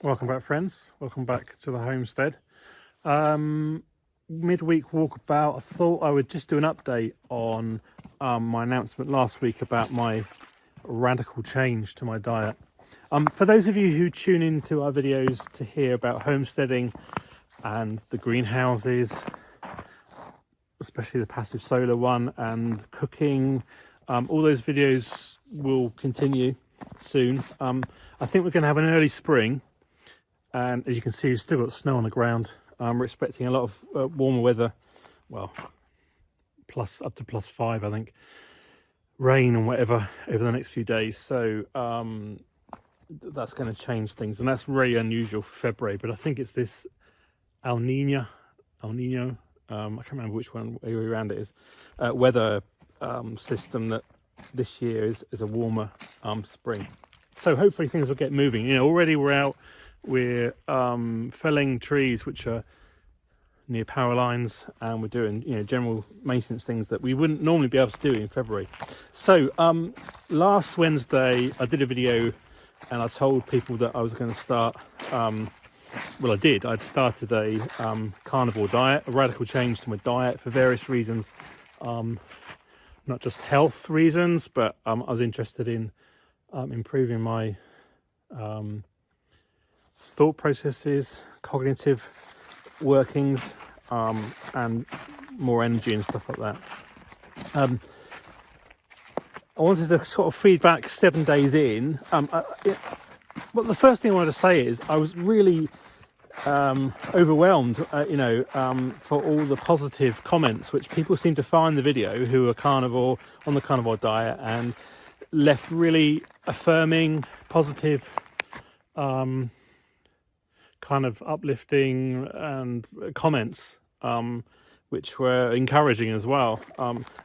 Welcome back, friends. Welcome back to the homestead. Midweek walkabout. I thought I would just do an update on my announcement last week about my radical change to my diet. For those of you who tune into our videos to hear about homesteading and the greenhouses, especially the passive solar one, and cooking, all those videos will continue soon. I think we're going to have an early spring. And as you can see, we've still got snow on the ground. We're expecting a lot of warmer weather, well, up to +5, I think, rain and whatever over the next few days. So that's going to change things, and that's very unusual for February. But I think it's this El Nino, I can't remember which way around it is, weather system that this year is a warmer spring. So hopefully things will get moving. You know, already we're out. We're felling trees which are near power lines, and we're doing general maintenance things that we wouldn't normally be able to do in February. So last Wednesday I did a video and I told people that I was going to start well, I did. I'd started a carnivore diet, a radical change to my diet for various reasons, not just health reasons, but I was interested in improving my thought processes, cognitive workings, and more energy and stuff like that. I wanted to sort of feedback 7 days in. Well, the first thing I wanted to say is I was really overwhelmed, for all the positive comments which people seem to find the video who are carnivore, on the carnivore diet, and left really affirming, positive, kind of uplifting and comments, which were encouraging as well.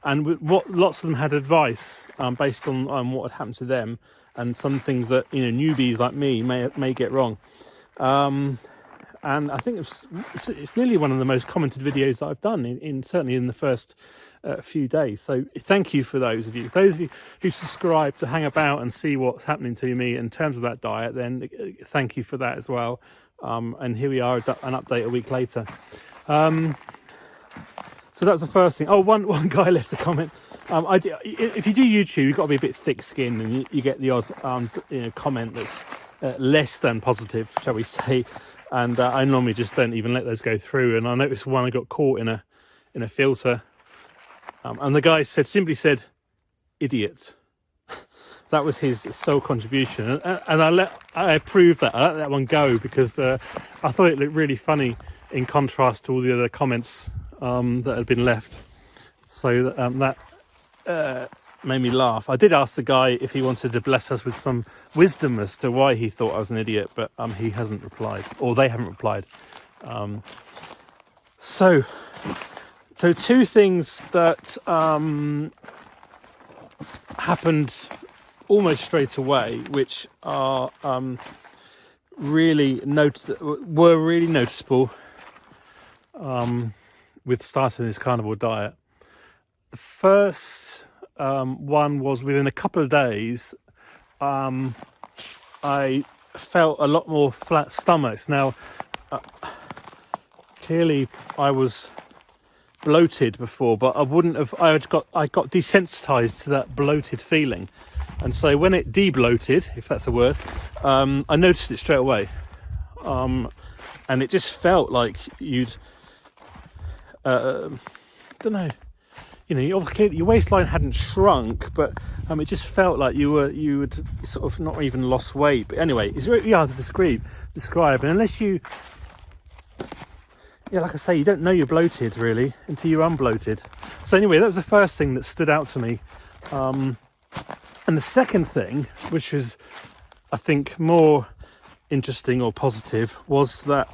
And lots of them had advice based on what had happened to them, and some things that newbies like me may get wrong. And I think it's nearly one of the most commented videos that I've done certainly in the first few days. So thank you for those of you. Those of you who subscribe to hang about and see what's happening to me in terms of that diet, then thank you for that as well. And here we are, an update a week later. So that's the first thing. Oh, one guy left a comment. If you do YouTube, you've got to be a bit thick-skinned, and you get the odd comment that's less than positive, shall we say. And I normally just don't even let those go through. And I noticed one I got caught in a filter, and the guy simply said, "Idiot." That was his sole contribution, and I approved that. I let that one go because I thought it looked really funny in contrast to all the other comments that had been left. So that made me laugh. I did ask the guy if he wanted to bless us with some wisdom as to why he thought I was an idiot, but he hasn't replied, or they haven't replied. So two things that happened almost straight away, which are really noticeable with starting this carnivore diet. The first one was within a couple of days. I felt a lot more flat stomachs. Now, clearly, I was bloated before, but I wouldn't have. I got desensitized to that bloated feeling, and so when it de-bloated, if that's a word, I noticed it straight away, and it just felt like you'd, don't know, your waistline hadn't shrunk, but it just felt like you would sort of not even lost weight. But anyway, it's really hard to describe, and unless you. Yeah, like I say, you don't know you're bloated really until you're unbloated. So anyway, that was the first thing that stood out to me. And the second thing, which is, I think, more interesting or positive, was that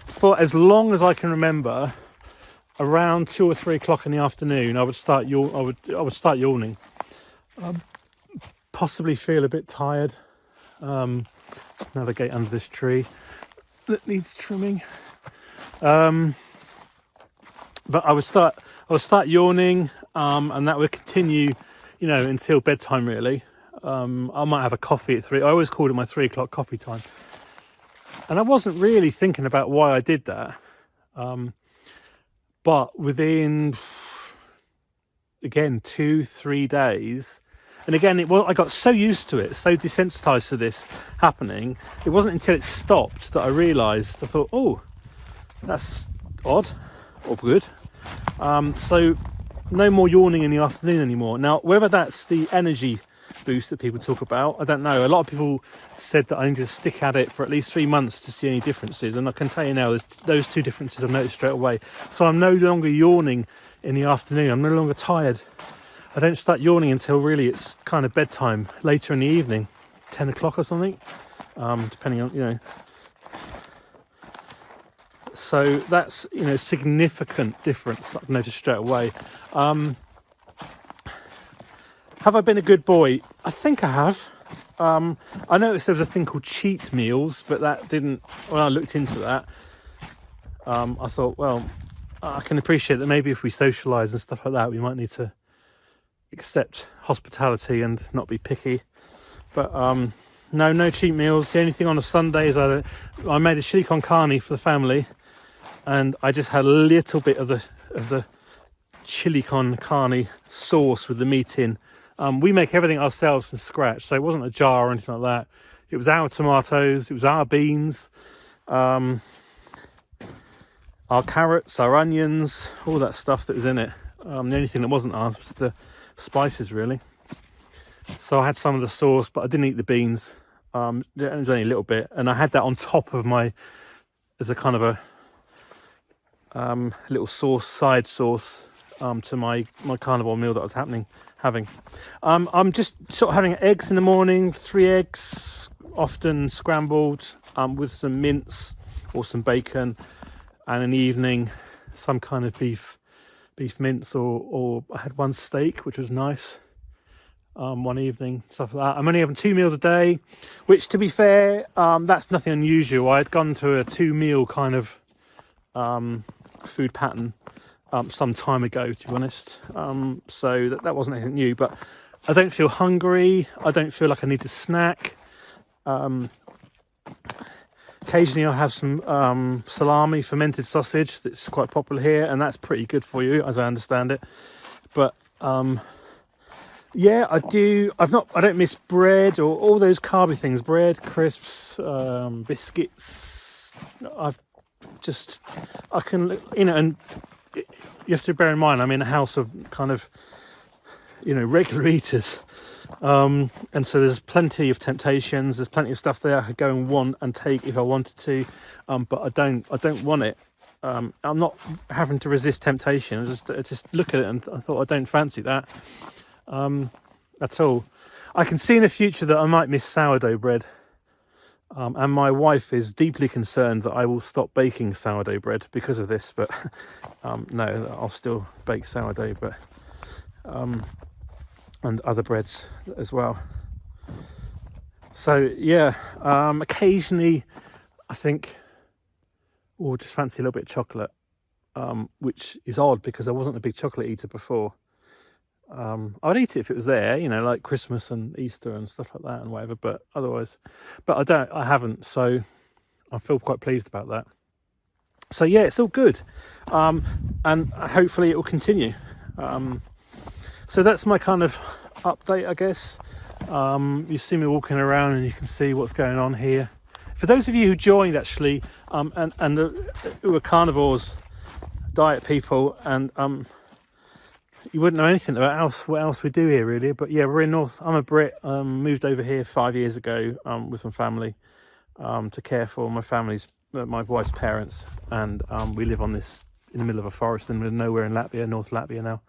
for as long as I can remember, around 2 or 3 o'clock in the afternoon, I would start yawning. Possibly feel a bit tired. Navigate under this tree that needs trimming. But I would start yawning, and that would continue, until bedtime really. I might have a coffee at 3. I always called it my 3 o'clock coffee time. And I wasn't really thinking about why I did that. But within, again, 2-3 days, and again, I got so used to it, so desensitized to this happening, it wasn't until it stopped that I realised, I thought, oh, that's odd or good. So no more yawning in the afternoon anymore. Now, whether that's the energy boost that people talk about, I don't know. A lot of people said that I need to stick at it for at least 3 months to see any differences, and I can tell you now, there's those 2 differences I've noticed straight away. So I'm no longer yawning in the afternoon. I'm no longer tired. I don't start yawning until really it's kind of bedtime, later in the evening, 10 o'clock or something, depending on, you know. So that's, you know, significant difference I've noticed straight away. Have I been a good boy? I think I have. I noticed there was a thing called cheat meals, but that didn't, when I looked into that, I thought, well, I can appreciate that maybe if we socialise and stuff like that, we might need to accept hospitality and not be picky. But no cheat meals. The only thing on a Sunday is I made a chili con carne for the family, and I just had a little bit of the chili con carne sauce with the meat in. We make everything ourselves from scratch, so it wasn't a jar or anything like that. It was our tomatoes, it was our beans, our carrots, our onions, all that stuff that was in it. The only thing that wasn't ours was the spices, really. So I had some of the sauce, but I didn't eat the beans. It was only a little bit, and I had that on top of as a kind of a little sauce, side sauce, to my carnivore meal that I was having. I'm just sort of having eggs in the morning, 3 eggs, often scrambled, with some mince or some bacon, and in the evening some kind of beef mince, or I had 1 steak, which was nice. One evening, stuff like that. I'm only having 2 meals a day, which, to be fair, that's nothing unusual. I had gone to a 2-meal kind of food pattern some time ago, to be honest. So that wasn't anything new, but I don't feel hungry. I don't feel like I need to snack. Occasionally I'll have some salami, fermented sausage, that's quite popular here, and that's pretty good for you, as I understand it. But yeah, I don't miss bread or all those carby things, bread, crisps, biscuits. I can, you know, and you have to bear in mind, I'm in a house of kind of, you know, regular eaters. And so there's plenty of temptations, there's plenty of stuff there I could go and want and take if I wanted to, but I don't want it. I'm not having to resist temptation. I just look at it and I thought, I don't fancy that at all. I can see in the future that I might miss sourdough bread, and my wife is deeply concerned that I will stop baking sourdough bread because of this, but no, I'll still bake sourdough, but and other breads as well. So yeah, occasionally I think, just fancy a little bit of chocolate, which is odd because I wasn't a big chocolate eater before. I would eat it if it was there, you know, like Christmas and Easter and stuff like that and whatever, but otherwise, but I haven't, so I feel quite pleased about that. So yeah, it's all good, and hopefully it will continue. So that's my kind of update, I guess. You see me walking around and you can see what's going on here. For those of you who joined, actually, and who are carnivores, diet people, and you wouldn't know anything about what else we do here, really. But yeah, we're in North. I'm a Brit. Moved over here 5 years ago with my family to care for my wife's parents, and we live in the middle of a forest in the middle of nowhere in Latvia, North Latvia now.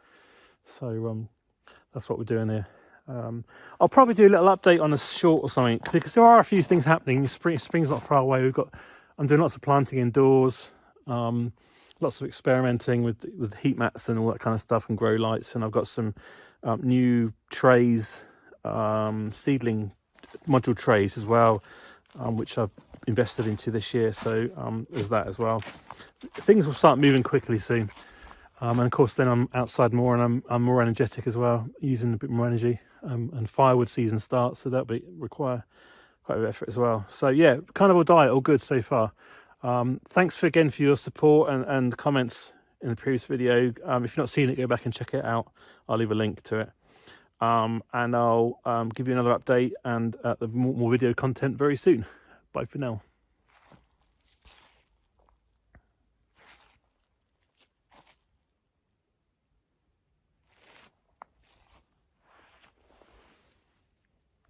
So that's what we're doing here. I'll probably do a little update on a short or something, because there are a few things happening. Spring's not far away. I'm doing lots of planting indoors, lots of experimenting with heat mats and all that kind of stuff, and grow lights. And I've got some new trays, seedling module trays as well, which I've invested into this year. So there's that as well. Things will start moving quickly soon. And of course, then I'm outside more, and I'm more energetic as well, using a bit more energy. and firewood season starts, so that'll require quite a bit of effort as well. So yeah, Carnivore Diet, all good so far. Thanks again for your support and comments in the previous video. If you've not seen it, go back and check it out. I'll leave a link to it. And I'll give you another update and the more video content very soon. Bye for now.